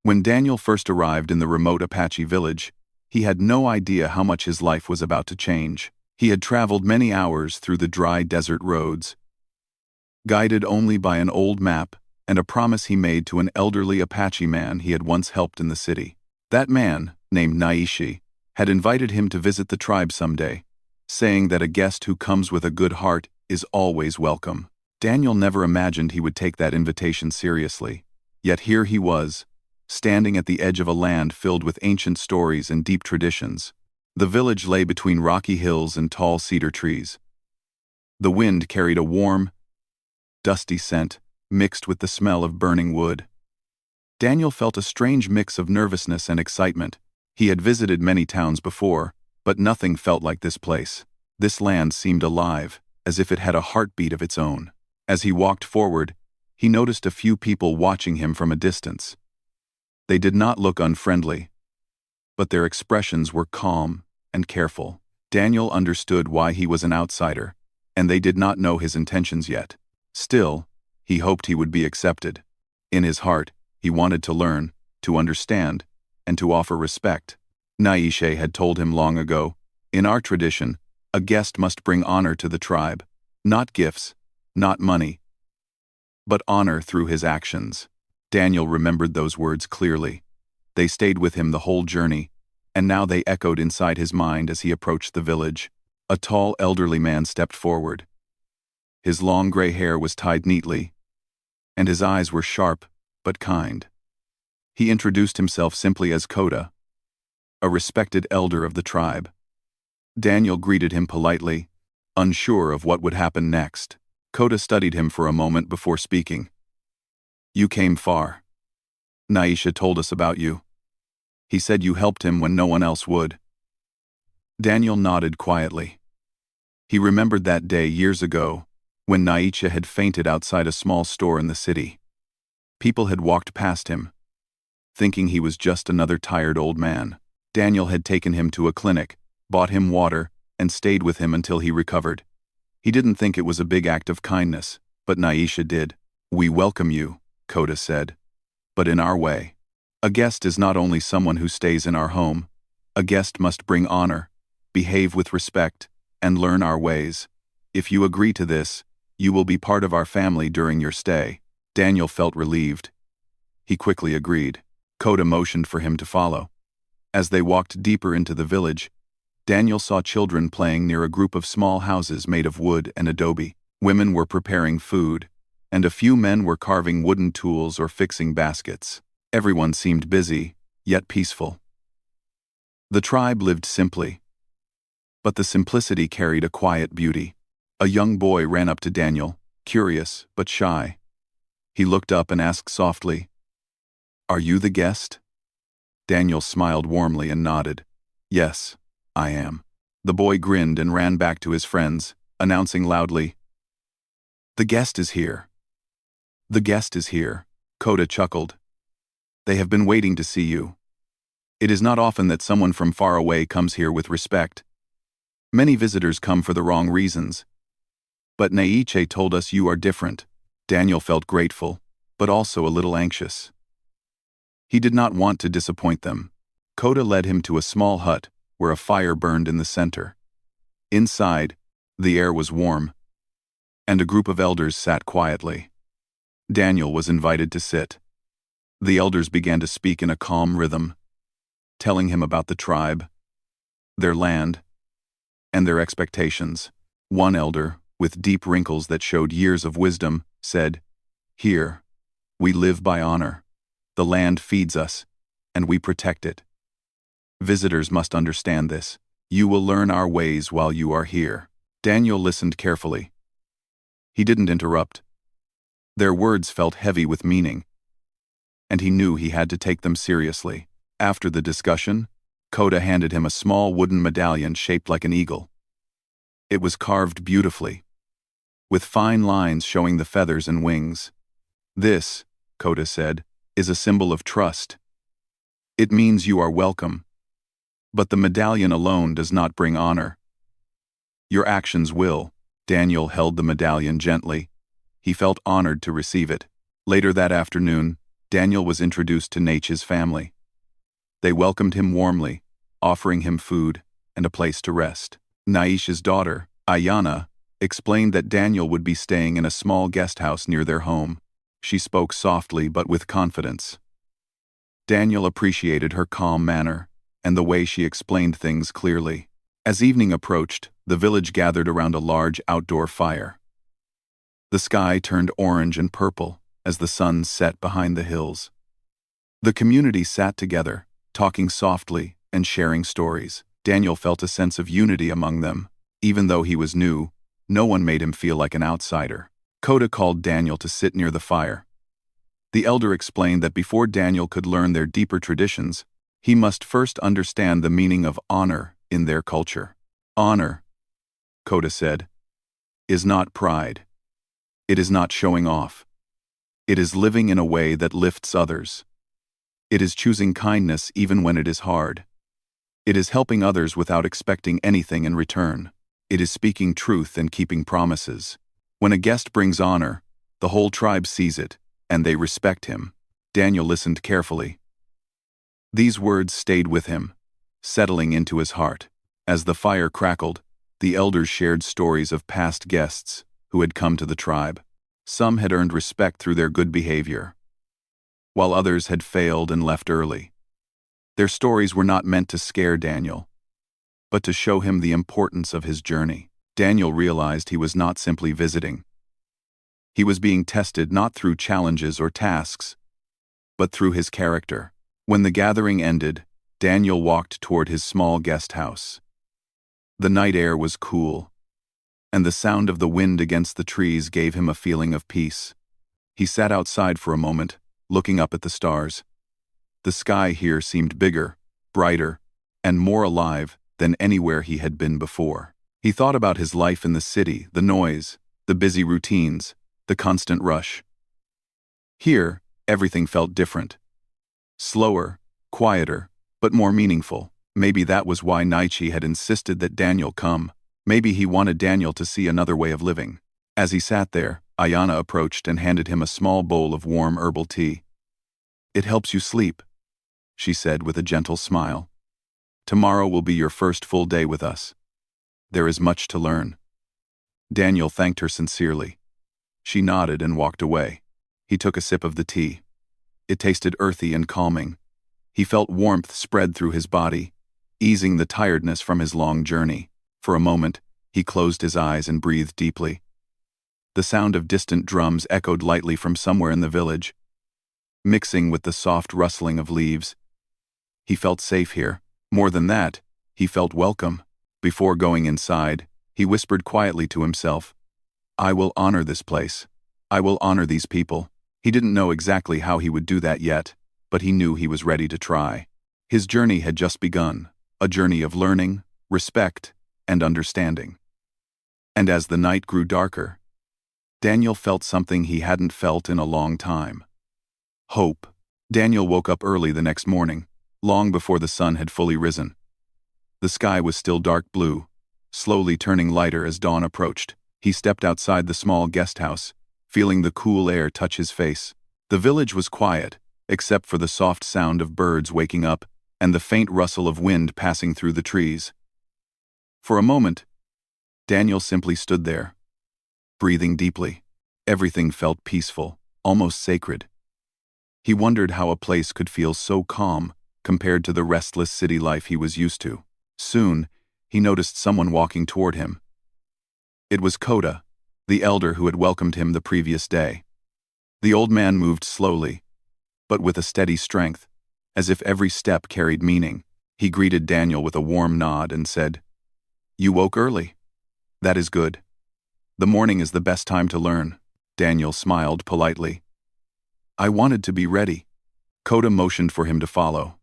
When Daniel first arrived in the remote Apache village, he had no idea how much his life was about to change. He had traveled many hours through the dry desert roads, guided only by an old map and a promise he made to an elderly Apache man he had once helped in the city. That man, named Naishi, had invited him to visit the tribe someday, saying that a guest who comes with a good heart is always welcome. Daniel never imagined he would take that invitation seriously, yet here he was, standing at the edge of a land filled with ancient stories and deep traditions. The village lay between rocky hills and tall cedar trees. The wind carried a warm, dusty scent, mixed with the smell of burning wood. Daniel felt a strange mix of nervousness and excitement. He had visited many towns before, but nothing felt like this place. This land seemed alive, as if it had a heartbeat of its own. As he walked forward, he noticed a few people watching him from a distance. They did not look unfriendly, but their expressions were calm and careful. Daniel understood why he was an outsider, and they did not know his intentions yet. Still, he hoped he would be accepted. In his heart, he wanted to learn, to understand, and to offer respect. Naiche had told him long ago, in our tradition, a guest must bring honor to the tribe, not gifts, not money, but honor through his actions. Daniel remembered those words clearly. They stayed with him the whole journey, and now they echoed inside his mind as he approached the village. A tall, elderly man stepped forward. His long gray hair was tied neatly, and his eyes were sharp but kind. He introduced himself simply as Koda, a respected elder of the tribe. Daniel greeted him politely, unsure of what would happen next. Koda studied him for a moment before speaking. "You came far. Naisha told us about you. He said you helped him when no one else would." Daniel nodded quietly. He remembered that day years ago, when Naisha had fainted outside a small store in the city. People had walked past him, thinking he was just another tired old man. Daniel had taken him to a clinic, bought him water, and stayed with him until he recovered. He didn't think it was a big act of kindness, but Naisha did. "We welcome you," Koda said, "but in our way. A guest is not only someone who stays in our home. A guest must bring honor, behave with respect, and learn our ways. If you agree to this, you will be part of our family during your stay." Daniel felt relieved. He quickly agreed. Koda motioned for him to follow. As they walked deeper into the village, Daniel saw children playing near a group of small houses made of wood and adobe. Women were preparing food, and a few men were carving wooden tools or fixing baskets. Everyone seemed busy, yet peaceful. The tribe lived simply, but the simplicity carried a quiet beauty. A young boy ran up to Daniel, curious but shy. He looked up and asked softly, "Are you the guest?" Daniel smiled warmly and nodded. "Yes, I am." The boy grinned and ran back to his friends, announcing loudly, "The guest is here." "The guest is here," Koda chuckled. "They have been waiting to see you. It is not often that someone from far away comes here with respect. Many visitors come for the wrong reasons. But Naiche told us you are different." Daniel felt grateful, but also a little anxious. He did not want to disappoint them. Koda led him to a small hut where a fire burned in the center. Inside, the air was warm, and a group of elders sat quietly. Daniel was invited to sit. The elders began to speak in a calm rhythm, telling him about the tribe, their land, and their expectations. One elder, with deep wrinkles that showed years of wisdom, said, "Here, we live by honor. The land feeds us, and we protect it. Visitors must understand this. You will learn our ways while you are here." Daniel listened carefully. He didn't interrupt. Their words felt heavy with meaning, and he knew he had to take them seriously. After the discussion, Koda handed him a small wooden medallion shaped like an eagle. It was carved beautifully, with fine lines showing the feathers and wings. "This," Koda said, "is a symbol of trust. It means you are welcome. But the medallion alone does not bring honor. Your actions will." Daniel held the medallion gently. He felt honored to receive it. Later that afternoon, Daniel was introduced to Naish's family. They welcomed him warmly, offering him food and a place to rest. Naish's daughter, Ayana, explained that Daniel would be staying in a small guest house near their home. She spoke softly but with confidence. Daniel appreciated her calm manner and the way she explained things clearly. As evening approached, the village gathered around a large outdoor fire. The sky turned orange and purple as the sun set behind the hills. The community sat together, talking softly and sharing stories. Daniel felt a sense of unity among them. Even though he was new, no one made him feel like an outsider. Coda called Daniel to sit near the fire. The elder explained that before Daniel could learn their deeper traditions, he must first understand the meaning of honor in their culture. Honor, Coda said, is not pride. It is not showing off. It is living in a way that lifts others. It is choosing kindness even when it is hard. It is helping others without expecting anything in return. It is speaking truth and keeping promises. When a guest brings honor, the whole tribe sees it, and they respect him. Daniel listened carefully. These words stayed with him, settling into his heart. As the fire crackled, the elders shared stories of past guests who had come to the tribe. Some had earned respect through their good behavior, while others had failed and left early. Their stories were not meant to scare Daniel, but to show him the importance of his journey. Daniel realized he was not simply visiting. He was being tested not through challenges or tasks, but through his character. When the gathering ended, Daniel walked toward his small guest house. The night air was cool, and the sound of the wind against the trees gave him a feeling of peace. He sat outside for a moment, looking up at the stars. The sky here seemed bigger, brighter, and more alive than anywhere he had been before. He thought about his life in the city, the noise, the busy routines, the constant rush. Here, everything felt different. Slower, quieter, but more meaningful. Maybe that was why Naichi had insisted that Daniel come. Maybe he wanted Daniel to see another way of living. As he sat there, Ayana approached and handed him a small bowl of warm herbal tea. "It helps you sleep," she said with a gentle smile. "Tomorrow will be your first full day with us. There is much to learn." Daniel thanked her sincerely. She nodded and walked away. He took a sip of the tea. It tasted earthy and calming. He felt warmth spread through his body, easing the tiredness from his long journey. For a moment, he closed his eyes and breathed deeply. The sound of distant drums echoed lightly from somewhere in the village, mixing with the soft rustling of leaves. He felt safe here. More than that, he felt welcome. Before going inside, he whispered quietly to himself, "I will honor this place. I will honor these people." He didn't know exactly how he would do that yet, but he knew he was ready to try. His journey had just begun, a journey of learning, respect, and understanding. And as the night grew darker, Daniel felt something he hadn't felt in a long time. Hope. Daniel woke up early the next morning, long before the sun had fully risen. The sky was still dark blue, slowly turning lighter as dawn approached. He stepped outside the small guest house, feeling the cool air touch his face. The village was quiet, except for the soft sound of birds waking up and the faint rustle of wind passing through the trees. For a moment, Daniel simply stood there, breathing deeply. Everything felt peaceful, almost sacred. He wondered how a place could feel so calm compared to the restless city life he was used to. Soon, he noticed someone walking toward him. It was Coda, the elder who had welcomed him the previous day. The old man moved slowly, but with a steady strength, as if every step carried meaning. He greeted Daniel with a warm nod and said, "You woke early. That is good. The morning is the best time to learn." Daniel smiled politely. "I wanted to be ready." Coda motioned for him to follow.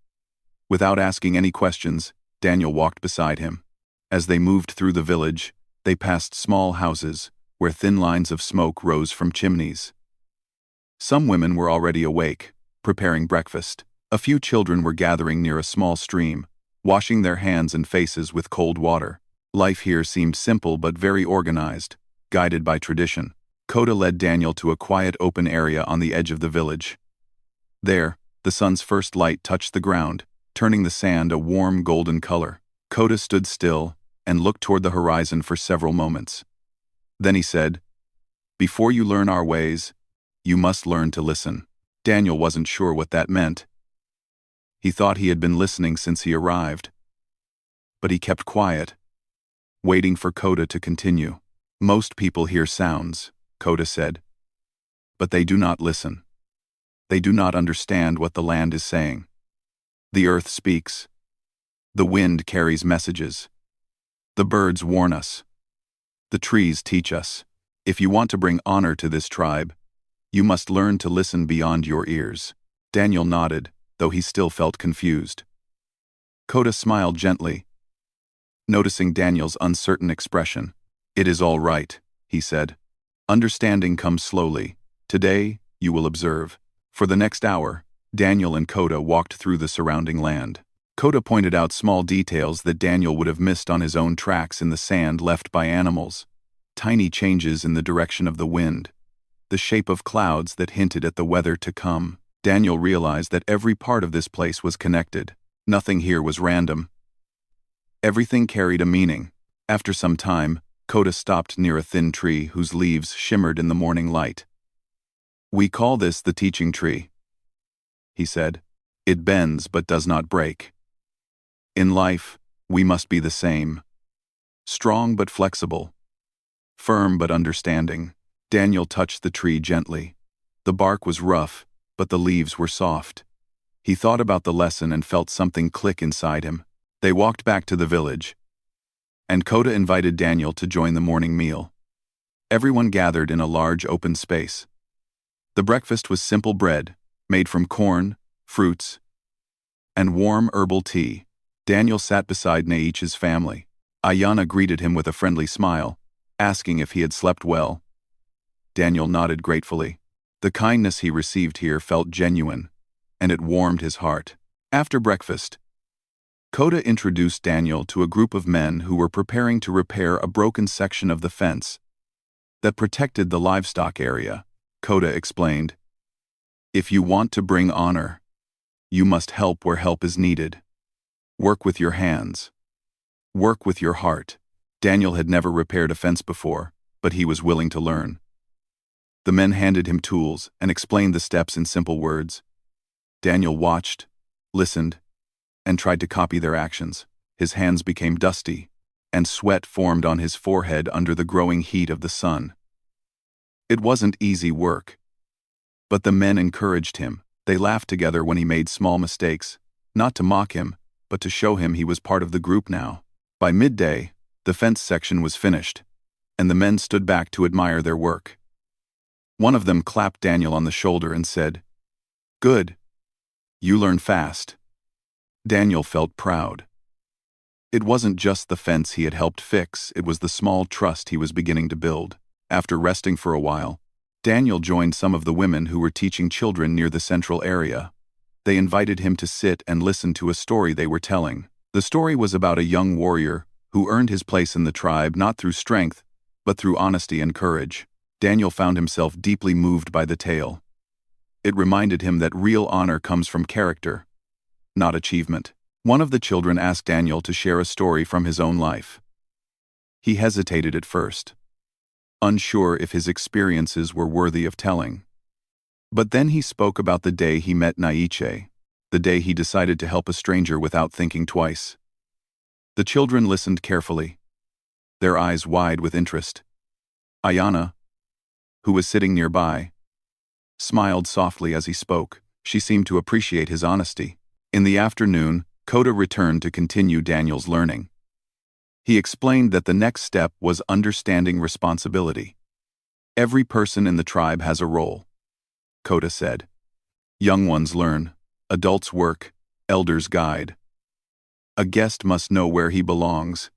Without asking any questions, Daniel walked beside him. As they moved through the village, they passed small houses where thin lines of smoke rose from chimneys. Some women were already awake, preparing breakfast. A few children were gathering near a small stream, washing their hands and faces with cold water. Life here seemed simple but very organized, guided by tradition. Coda led Daniel to a quiet open area on the edge of the village. There, the sun's first light touched the ground, turning the sand a warm golden color. Koda stood still and looked toward the horizon for several moments. Then he said, "Before you learn our ways, you must learn to listen." Daniel wasn't sure what that meant. He thought he had been listening since he arrived. But he kept quiet, waiting for Koda to continue. "Most people hear sounds," Koda said, "but they do not listen. They do not understand what the land is saying. The earth speaks. The wind carries messages. The birds warn us. The trees teach us. If you want to bring honor to this tribe, you must learn to listen beyond your ears." Daniel nodded, though he still felt confused. Koda smiled gently, noticing Daniel's uncertain expression. "It is all right," he said. "Understanding comes slowly. Today, you will observe." For the next hour, Daniel and Koda walked through the surrounding land. Koda pointed out small details that Daniel would have missed on his own tracks in the sand left by animals. Tiny changes in the direction of the wind, the shape of clouds that hinted at the weather to come. Daniel realized that every part of this place was connected. Nothing here was random. Everything carried a meaning. After some time, Koda stopped near a thin tree whose leaves shimmered in the morning light. "We call this the teaching tree," he said. "It bends but does not break. In life, we must be the same. Strong but flexible. Firm but understanding." Daniel touched the tree gently. The bark was rough, but the leaves were soft. He thought about the lesson and felt something click inside him. They walked back to the village, and Koda invited Daniel to join the morning meal. Everyone gathered in a large open space. The breakfast was simple bread, made from corn, fruits, and warm herbal tea. Daniel sat beside Naiche's family. Ayana greeted him with a friendly smile, asking if he had slept well. Daniel nodded gratefully. The kindness he received here felt genuine, and it warmed his heart. After breakfast, Koda introduced Daniel to a group of men who were preparing to repair a broken section of the fence that protected the livestock area. Koda explained, "If you want to bring honor, you must help where help is needed. Work with your hands. Work with your heart." Daniel had never repaired a fence before, but he was willing to learn. The men handed him tools and explained the steps in simple words. Daniel watched, listened, and tried to copy their actions. His hands became dusty, and sweat formed on his forehead under the growing heat of the sun. It wasn't easy work, but the men encouraged him. They laughed together when he made small mistakes, not to mock him, but to show him he was part of the group now. By midday, the fence section was finished, and the men stood back to admire their work. One of them clapped Daniel on the shoulder and said, "Good. You learn fast." Daniel felt proud. It wasn't just the fence he had helped fix, it was the small trust he was beginning to build. After resting for a while, Daniel joined some of the women who were teaching children near the central area. They invited him to sit and listen to a story they were telling. The story was about a young warrior who earned his place in the tribe not through strength, but through honesty and courage. Daniel found himself deeply moved by the tale. It reminded him that real honor comes from character, not achievement. One of the children asked Daniel to share a story from his own life. He hesitated at first, unsure if his experiences were worthy of telling. But then he spoke about the day he met Naiche, the day he decided to help a stranger without thinking twice. The children listened carefully, their eyes wide with interest. Ayana, who was sitting nearby, smiled softly as he spoke. She seemed to appreciate his honesty. In the afternoon, Koda returned to continue Daniel's learning. He explained that the next step was understanding responsibility. Every person in the tribe has a role, Koda said. Young ones learn, adults work, elders guide. A guest must know where he belongs,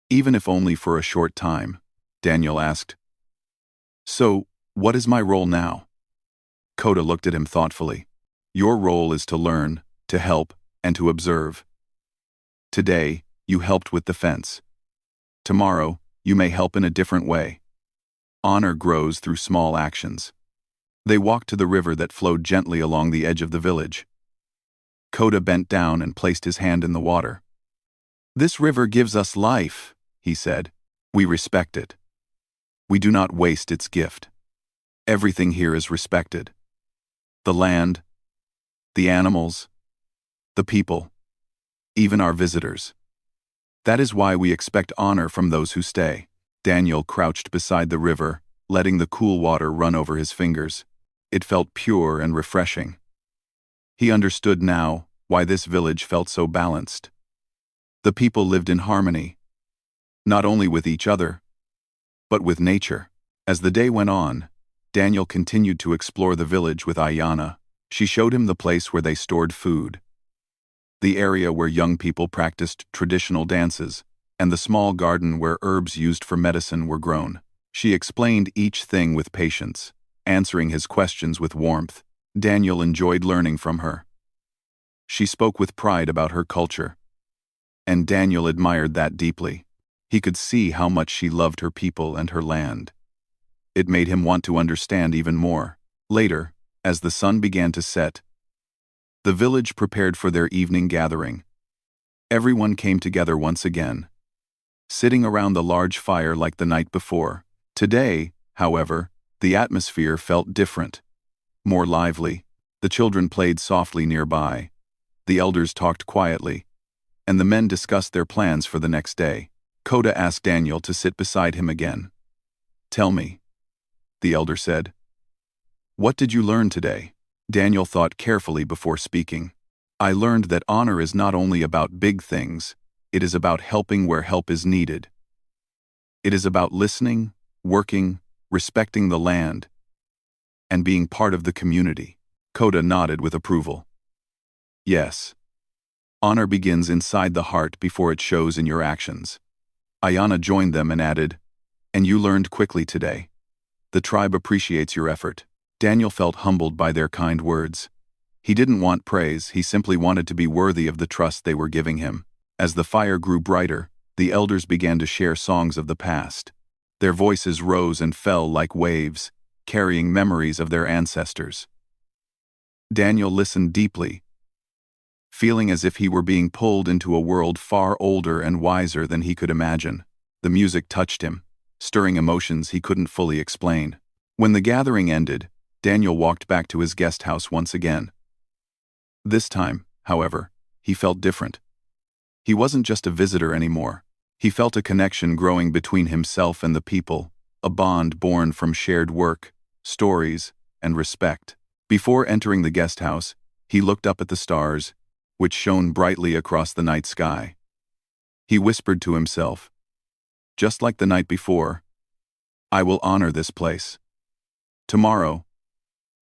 even if only for a short time. Daniel asked, "So, what is my role now?" Koda looked at him thoughtfully. "Your role is to learn, to help, and to observe. Today, you helped with the fence. Tomorrow, you may help in a different way. Honor grows through small actions. They walked to the river that flowed gently along the edge of the village. Koda bent down and placed his hand in the water. "This river gives us life," he said. "We respect it. We do not waste its gift. Everything here is respected. The land, the animals, the people, even our visitors. That is why we expect honor from those who stay." Daniel crouched beside the river, letting the cool water run over his fingers. It felt pure and refreshing. He understood now why this village felt so balanced. The people lived in harmony, not only with each other, but with nature. As the day went on, Daniel continued to explore the village with Ayana. She showed him the place where they stored food, the area where young people practiced traditional dances, and the small garden where herbs used for medicine were grown. She explained each thing with patience, answering his questions with warmth. Daniel enjoyed learning from her. She spoke with pride about her culture, and Daniel admired that deeply. He could see how much she loved her people and her land. It made him want to understand even more. Later, as the sun began to set, the village prepared for their evening gathering. Everyone came together once again, sitting around the large fire like the night before. Today, however, the atmosphere felt different, more lively. The children played softly nearby, the elders talked quietly, and the men discussed their plans for the next day. Koda asked Daniel to sit beside him again. "Tell me," the elder said. "What did you learn today?" Daniel thought carefully before speaking. "I learned that honor is not only about big things, it is about helping where help is needed. It is about listening, working, respecting the land, and being part of the community." Koda nodded with approval. "Yes. Honor begins inside the heart before it shows in your actions." Ayana joined them and added, "And you learned quickly today. The tribe appreciates your effort." Daniel felt humbled by their kind words. He didn't want praise, he simply wanted to be worthy of the trust they were giving him. As the fire grew brighter, the elders began to share songs of the past. Their voices rose and fell like waves, carrying memories of their ancestors. Daniel listened deeply, feeling as if he were being pulled into a world far older and wiser than he could imagine. The music touched him, stirring emotions he couldn't fully explain. When the gathering ended, Daniel walked back to his guest house once again. This time, however, he felt different. He wasn't just a visitor anymore. He felt a connection growing between himself and the people, a bond born from shared work, stories, and respect. Before entering the guest house, he looked up at the stars, which shone brightly across the night sky. He whispered to himself, "Just like the night before, I will honor this place. Tomorrow,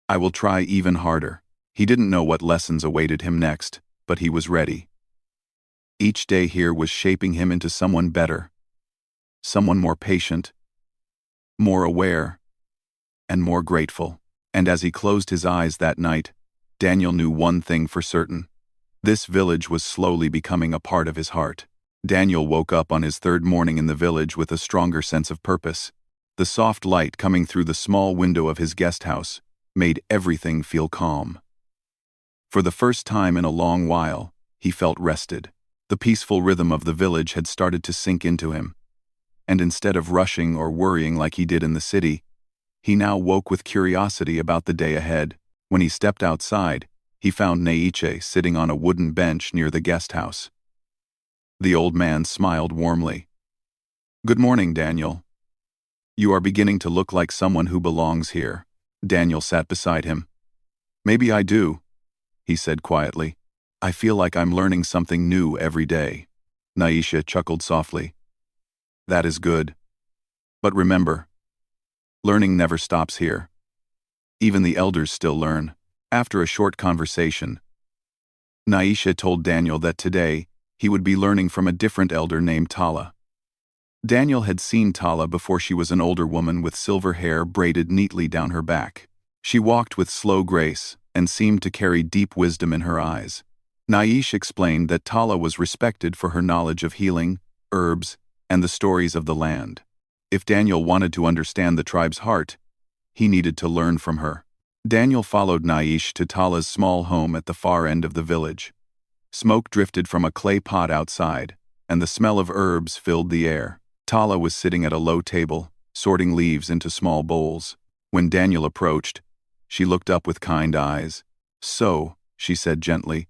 I will try even harder." He didn't know what lessons awaited him next, but he was ready. Each day here was shaping him into someone better, someone more patient, more aware, and more grateful. And as he closed his eyes that night, Daniel knew one thing for certain. This village was slowly becoming a part of his heart. Daniel woke up on his third morning in the village with a stronger sense of purpose. The soft light coming through the small window of his guest house made everything feel calm. For the first time in a long while, he felt rested. The peaceful rhythm of the village had started to sink into him, and instead of rushing or worrying like he did in the city, he now woke with curiosity about the day ahead. When he stepped outside, he found Etched sitting on a wooden bench near the guest house. The old man smiled warmly. "Good morning, Daniel. You are beginning to look like someone who belongs here." Daniel sat beside him. "Maybe I do," he said quietly. "I feel like I'm learning something new every day." Naisha chuckled softly. "That is good. But remember, learning never stops here. Even the elders still learn." After a short conversation, Naisha told Daniel that today he would be learning from a different elder named Tala. Daniel had seen Tala before. She was an older woman with silver hair braided neatly down her back. She walked with slow grace and seemed to carry deep wisdom in her eyes. Naisha explained that Tala was respected for her knowledge of healing, herbs, and the stories of the land. If Daniel wanted to understand the tribe's heart, he needed to learn from her. Daniel followed Naish to Tala's small home at the far end of the village. Smoke drifted from a clay pot outside, and the smell of herbs filled the air. Tala was sitting at a low table, sorting leaves into small bowls. When Daniel approached, she looked up with kind eyes. "So," she said gently,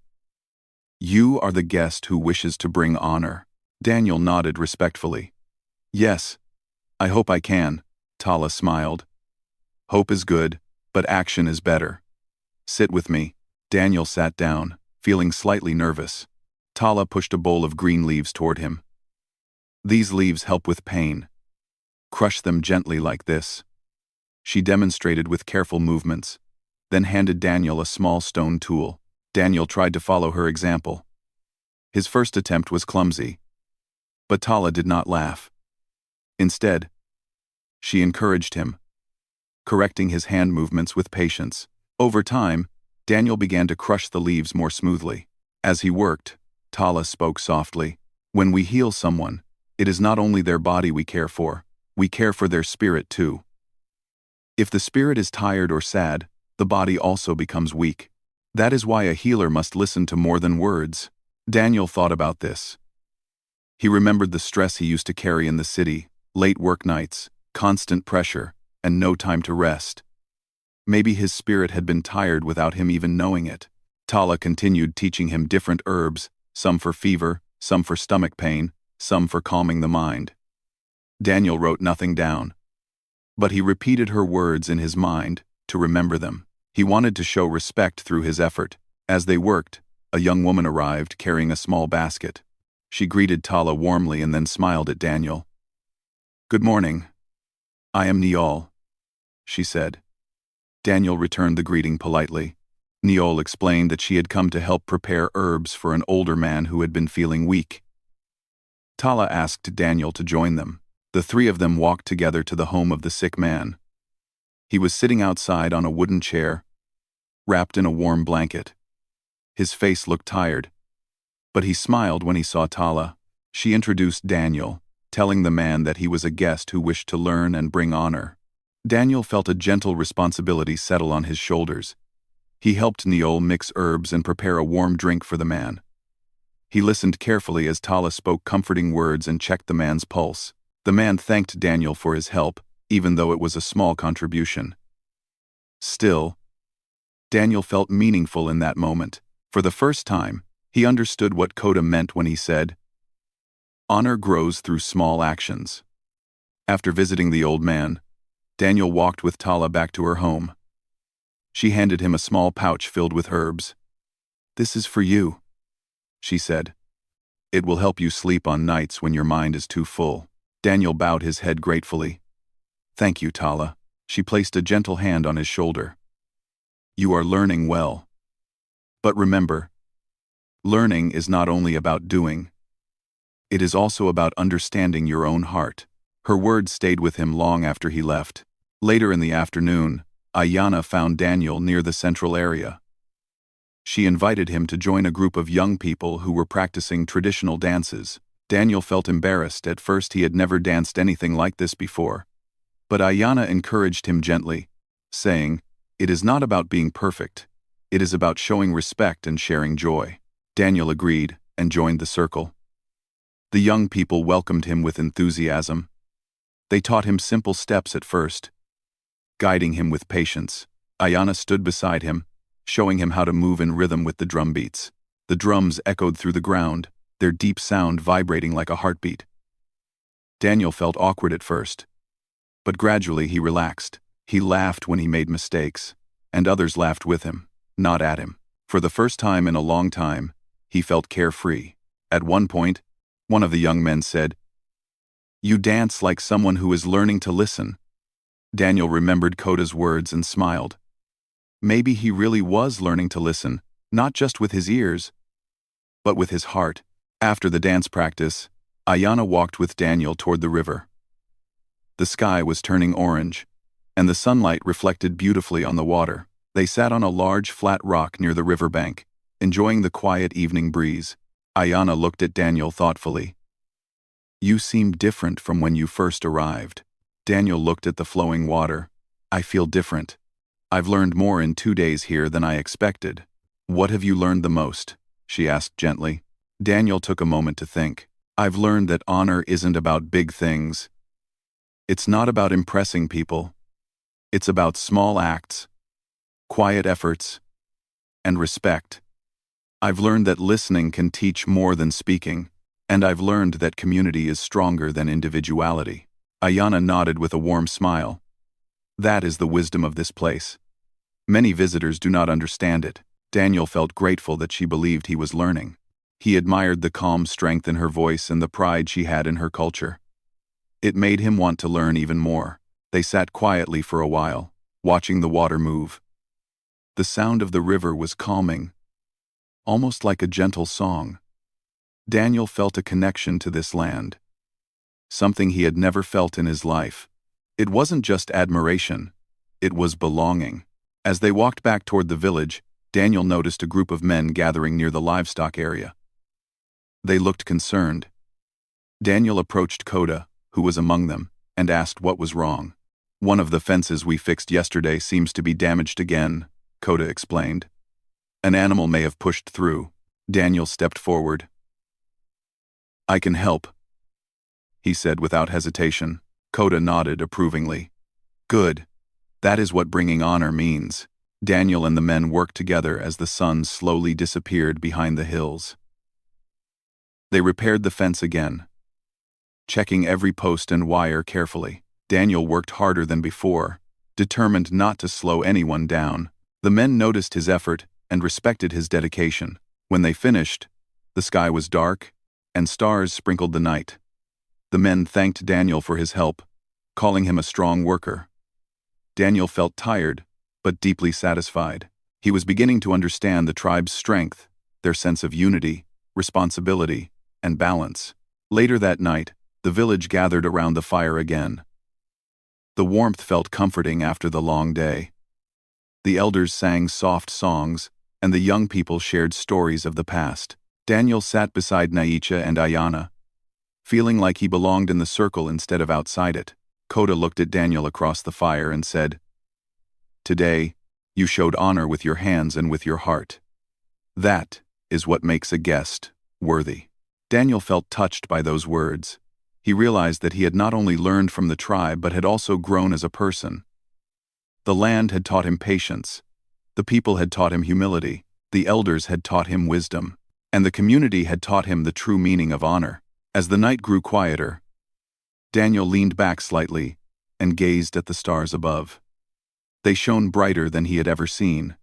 "you are the guest who wishes to bring honor." Daniel nodded respectfully. "Yes, I hope I can," Tala smiled. "Hope is good, but action is better. Sit with me." Daniel sat down, feeling slightly nervous. Tala pushed a bowl of green leaves toward him. "These leaves help with pain. Crush them gently like this." She demonstrated with careful movements, then handed Daniel a small stone tool. Daniel tried to follow her example. His first attempt was clumsy, but Tala did not laugh. Instead, she encouraged him, correcting his hand movements with patience. Over time, Daniel began to crush the leaves more smoothly. As he worked, Tala spoke softly. "When we heal someone, it is not only their body we care for their spirit too. If the spirit is tired or sad, the body also becomes weak. That is why a healer must listen to more than words." Daniel thought about this. He remembered the stress he used to carry in the city, late work nights, constant pressure, and no time to rest. Maybe his spirit had been tired without him even knowing it. Tala continued teaching him different herbs, some for fever, some for stomach pain, some for calming the mind. Daniel wrote nothing down, but he repeated her words in his mind to remember them. He wanted to show respect through his effort. As they worked, a young woman arrived carrying a small basket. She greeted Tala warmly and then smiled at Daniel. "Good morning. I am Niol," she said. Daniel returned the greeting politely. Niol explained that she had come to help prepare herbs for an older man who had been feeling weak. Tala asked Daniel to join them. The three of them walked together to the home of the sick man. He was sitting outside on a wooden chair, wrapped in a warm blanket. His face looked tired, but he smiled when he saw Tala. She introduced Daniel, telling the man that he was a guest who wished to learn and bring honor. Daniel felt a gentle responsibility settle on his shoulders. He helped Niol mix herbs and prepare a warm drink for the man. He listened carefully as Tala spoke comforting words and checked the man's pulse. The man thanked Daniel for his help, even though it was a small contribution. Still, Daniel felt meaningful in that moment. For the first time, he understood what Coda meant when he said, "Honor grows through small actions." After visiting the old man, Daniel walked with Tala back to her home. She handed him a small pouch filled with herbs. "This is for you," she said. "It will help you sleep on nights when your mind is too full." Daniel bowed his head gratefully. "Thank you, Tala." She placed a gentle hand on his shoulder. "You are learning well. But remember, learning is not only about doing. It is also about understanding your own heart." Her words stayed with him long after he left. Later in the afternoon, Ayana found Daniel near the central area. She invited him to join a group of young people who were practicing traditional dances. Daniel felt embarrassed. At first he had never danced anything like this before. But Ayana encouraged him gently, saying, "It is not about being perfect. It is about showing respect and sharing joy." Daniel agreed and joined the circle. The young people welcomed him with enthusiasm. They taught him simple steps at first, guiding him with patience. Ayana stood beside him, showing him how to move in rhythm with the drum beats. The drums echoed through the ground, their deep sound vibrating like a heartbeat. Daniel felt awkward at first, but gradually he relaxed. He laughed when he made mistakes, and others laughed with him, not at him. For the first time in a long time, he felt carefree. At one point, one of the young men said, "You dance like someone who is learning to listen." Daniel remembered Coda's words and smiled. Maybe he really was learning to listen, not just with his ears, but with his heart. After the dance practice, Ayana walked with Daniel toward the river. The sky was turning orange, and the sunlight reflected beautifully on the water. They sat on a large flat rock near the riverbank, enjoying the quiet evening breeze. Ayana looked at Daniel thoughtfully. "You seem different from when you first arrived." Daniel looked at the flowing water. "I feel different. I've learned more in 2 days here than I expected. What have you learned the most? She asked gently. Daniel took a moment to think. I've learned that honor isn't about big things. It's not about impressing people. It's about small acts, quiet efforts, and respect. I've learned that listening can teach more than speaking, and I've learned that community is stronger than individuality. Ayana nodded with a warm smile. That is the wisdom of this place. Many visitors do not understand it. Daniel felt grateful that she believed he was learning. He admired the calm strength in her voice and the pride she had in her culture. It made him want to learn even more. They sat quietly for a while, watching the water move. The sound of the river was calming, almost like a gentle song. Daniel felt a connection to this land, something he had never felt in his life. It wasn't just admiration, it was belonging. As they walked back toward the village, Daniel noticed a group of men gathering near the livestock area. They looked concerned. Daniel approached Koda, who was among them, and asked what was wrong. One of the fences we fixed yesterday seems to be damaged again, Koda explained. An animal may have pushed through. Daniel stepped forward. I can help, he said without hesitation. Koda nodded approvingly. Good. That is what bringing honor means. Daniel and the men worked together as the sun slowly disappeared behind the hills. They repaired the fence again, checking every post and wire carefully. Daniel worked harder than before, determined not to slow anyone down. The men noticed his effort and respected his dedication. When they finished, the sky was dark, and stars sprinkled the night. The men thanked Daniel for his help, calling him a strong worker. Daniel felt tired, but deeply satisfied. He was beginning to understand the tribe's strength, their sense of unity, responsibility, and balance. Later that night, the village gathered around the fire again. The warmth felt comforting after the long day. The elders sang soft songs, and the young people shared stories of the past. Daniel sat beside Naicha and Ayana, feeling like he belonged in the circle instead of outside it. Koda looked at Daniel across the fire and said, Today, you showed honor with your hands and with your heart. That is what makes a guest worthy. Daniel felt touched by those words. He realized that he had not only learned from the tribe but had also grown as a person. The land had taught him patience. The people had taught him humility. The elders had taught him wisdom. And the community had taught him the true meaning of honor. As the night grew quieter, Daniel leaned back slightly and gazed at the stars above. They shone brighter than he had ever seen,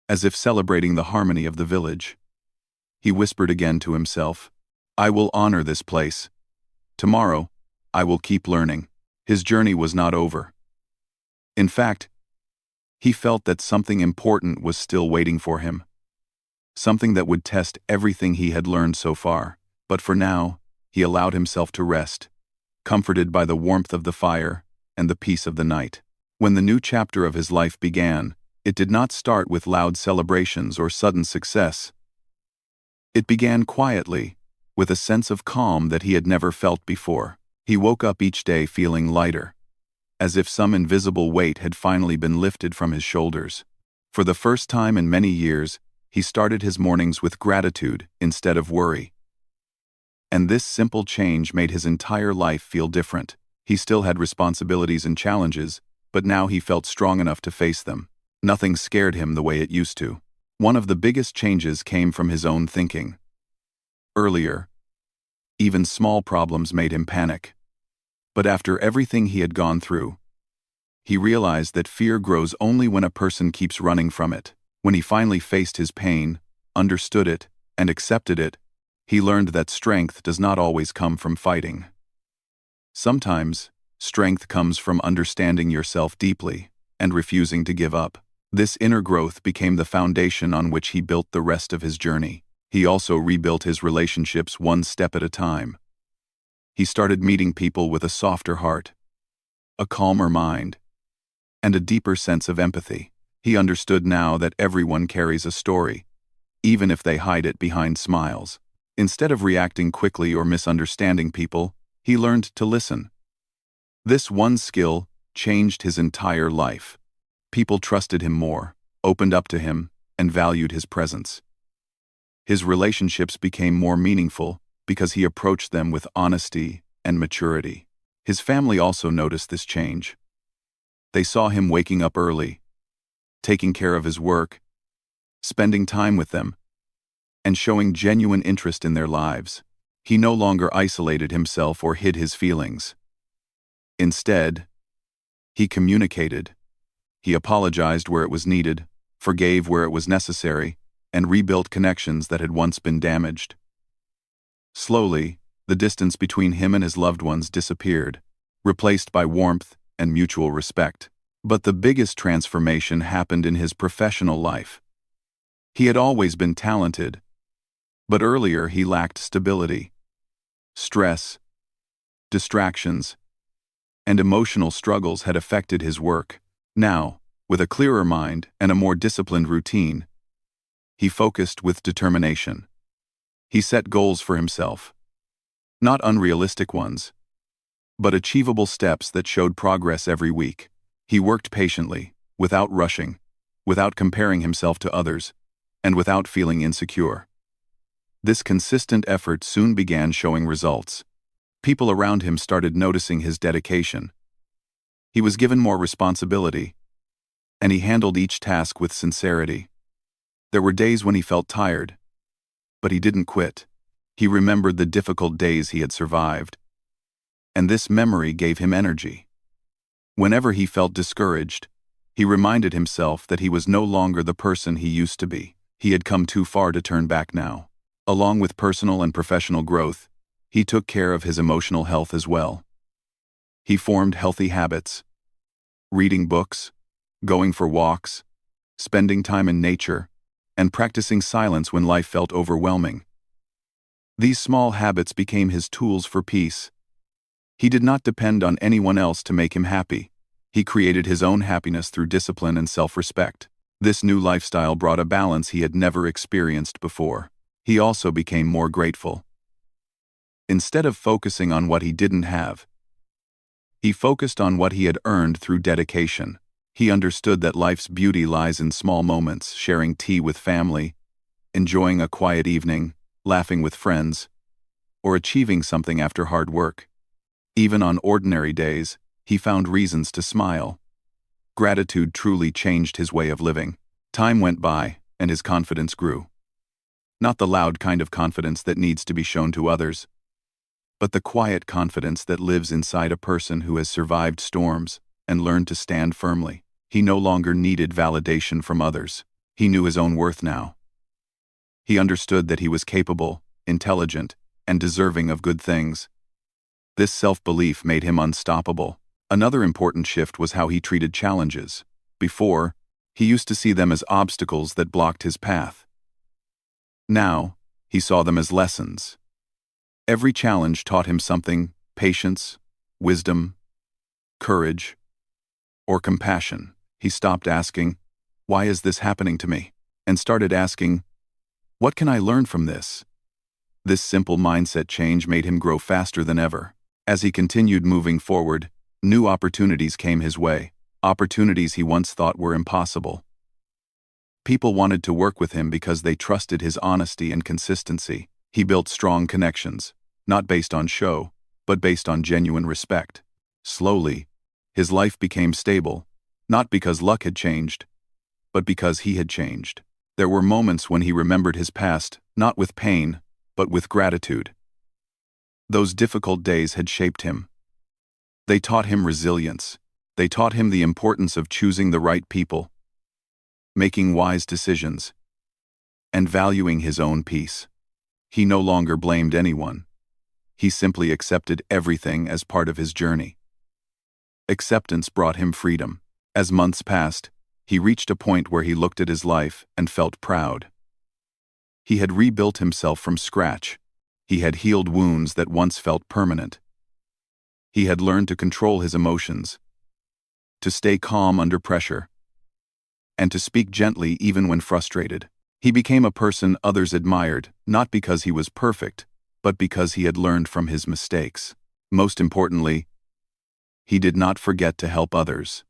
as if celebrating the harmony of the village. He whispered again to himself, I will honor this place. Tomorrow, I will keep learning. His journey was not over. In fact, he felt that something important was still waiting for him. Something that would test everything he had learned so far. But for now, he allowed himself to rest, comforted by the warmth of the fire and the peace of the night. When the new chapter of his life began, it did not start with loud celebrations or sudden success. It began quietly, with a sense of calm that he had never felt before. He woke up each day feeling lighter, as if some invisible weight had finally been lifted from his shoulders. For the first time in many years, he started his mornings with gratitude instead of worry. And this simple change made his entire life feel different. He still had responsibilities and challenges, but now he felt strong enough to face them. Nothing scared him the way it used to. One of the biggest changes came from his own thinking. Earlier, even small problems made him panic. But after everything he had gone through, he realized that fear grows only when a person keeps running from it. When he finally faced his pain, understood it, and accepted it, he learned that strength does not always come from fighting. Sometimes, strength comes from understanding yourself deeply and refusing to give up. This inner growth became the foundation on which he built the rest of his journey. He also rebuilt his relationships one step at a time. He started meeting people with a softer heart, a calmer mind, and a deeper sense of empathy. He understood now that everyone carries a story, even if they hide it behind smiles. Instead of reacting quickly or misunderstanding people, he learned to listen. This one skill changed his entire life. People trusted him more, opened up to him, and valued his presence. His relationships became more meaningful because he approached them with honesty and maturity. His family also noticed this change. They saw him waking up early, taking care of his work, spending time with them, and showing genuine interest in their lives. He no longer isolated himself or hid his feelings. Instead, he communicated. He apologized where it was needed, forgave where it was necessary, and rebuilt connections that had once been damaged. Slowly, the distance between him and his loved ones disappeared, replaced by warmth and mutual respect. But the biggest transformation happened in his professional life. He had always been talented, but earlier he lacked stability. Stress, distractions, and emotional struggles had affected his work. Now, with a clearer mind and a more disciplined routine, he focused with determination. He set goals for himself, not unrealistic ones, but achievable steps that showed progress every week. He worked patiently, without rushing, without comparing himself to others, and without feeling insecure. This consistent effort soon began showing results. People around him started noticing his dedication. He was given more responsibility, and he handled each task with sincerity. There were days when he felt tired, but he didn't quit. He remembered the difficult days he had survived, and this memory gave him energy. Whenever he felt discouraged, he reminded himself that he was no longer the person he used to be. He had come too far to turn back now. Along with personal and professional growth, he took care of his emotional health as well. He formed healthy habits, reading books, going for walks, spending time in nature, and practicing silence when life felt overwhelming. These small habits became his tools for peace. He did not depend on anyone else to make him happy. He created his own happiness through discipline and self-respect. This new lifestyle brought a balance he had never experienced before. He also became more grateful. Instead of focusing on what he didn't have, he focused on what he had earned through dedication. He understood that life's beauty lies in small moments, sharing tea with family, enjoying a quiet evening, laughing with friends, or achieving something after hard work. Even on ordinary days, he found reasons to smile. Gratitude truly changed his way of living. Time went by, and his confidence grew. Not the loud kind of confidence that needs to be shown to others, but the quiet confidence that lives inside a person who has survived storms and learned to stand firmly. He no longer needed validation from others. He knew his own worth now. He understood that he was capable, intelligent, and deserving of good things. This self-belief made him unstoppable. Another important shift was how he treated challenges. Before, he used to see them as obstacles that blocked his path. Now, he saw them as lessons. Every challenge taught him something: patience, wisdom, courage, or compassion. He stopped asking, "Why is this happening to me?" and started asking, "What can I learn from this?" This simple mindset change made him grow faster than ever. As he continued moving forward, new opportunities came his way, opportunities he once thought were impossible. People wanted to work with him because they trusted his honesty and consistency. He built strong connections, not based on show, but based on genuine respect. Slowly, his life became stable, not because luck had changed, but because he had changed. There were moments when he remembered his past, not with pain, but with gratitude. Those difficult days had shaped him. They taught him resilience. They taught him the importance of choosing the right people, making wise decisions, and valuing his own peace. He no longer blamed anyone. He simply accepted everything as part of his journey. Acceptance brought him freedom. As months passed, he reached a point where he looked at his life and felt proud. He had rebuilt himself from scratch. He had healed wounds that once felt permanent. He had learned to control his emotions, to stay calm under pressure, and to speak gently even when frustrated. He became a person others admired, not because he was perfect, but because he had learned from his mistakes. Most importantly, he did not forget to help others.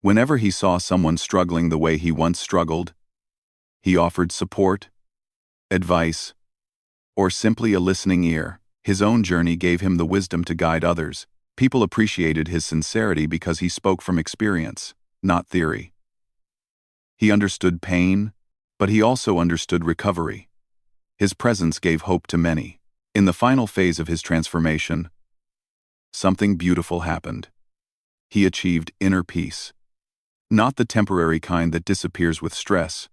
Whenever he saw someone struggling the way he once struggled, he offered support, advice, or simply a listening ear. His own journey gave him the wisdom to guide others. People appreciated his sincerity because he spoke from experience, not theory. He understood pain, but he also understood recovery. His presence gave hope to many. In the final phase of his transformation, something beautiful happened. He achieved inner peace. Not the temporary kind that disappears with stress,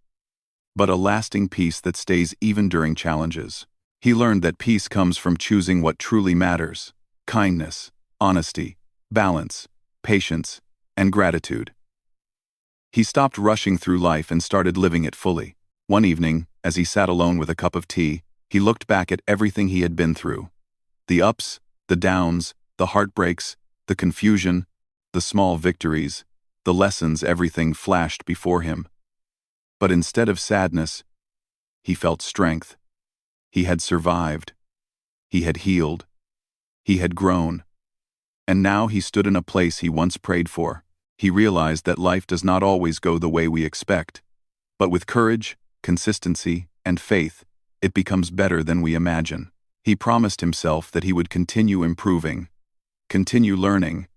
but a lasting peace that stays even during challenges. He learned that peace comes from choosing what truly matters: kindness, honesty, balance, patience, and gratitude. He stopped rushing through life and started living it fully. One evening, as he sat alone with a cup of tea, he looked back at everything he had been through. The ups, the downs, the heartbreaks, the confusion, the small victories, the lessons, everything flashed before him. But instead of sadness, he felt strength. He had survived. He had healed. He had grown. And now he stood in a place he once prayed for. He realized that life does not always go the way we expect. But with courage, consistency, and faith, it becomes better than we imagine. He promised himself that he would continue improving, continue learning,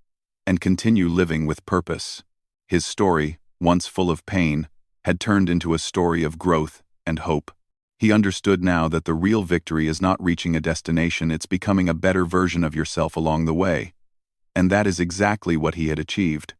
and continue living with purpose. His story, once full of pain, had turned into a story of growth and hope. He understood now that the real victory is not reaching a destination, it's becoming a better version of yourself along the way. And that is exactly what he had achieved.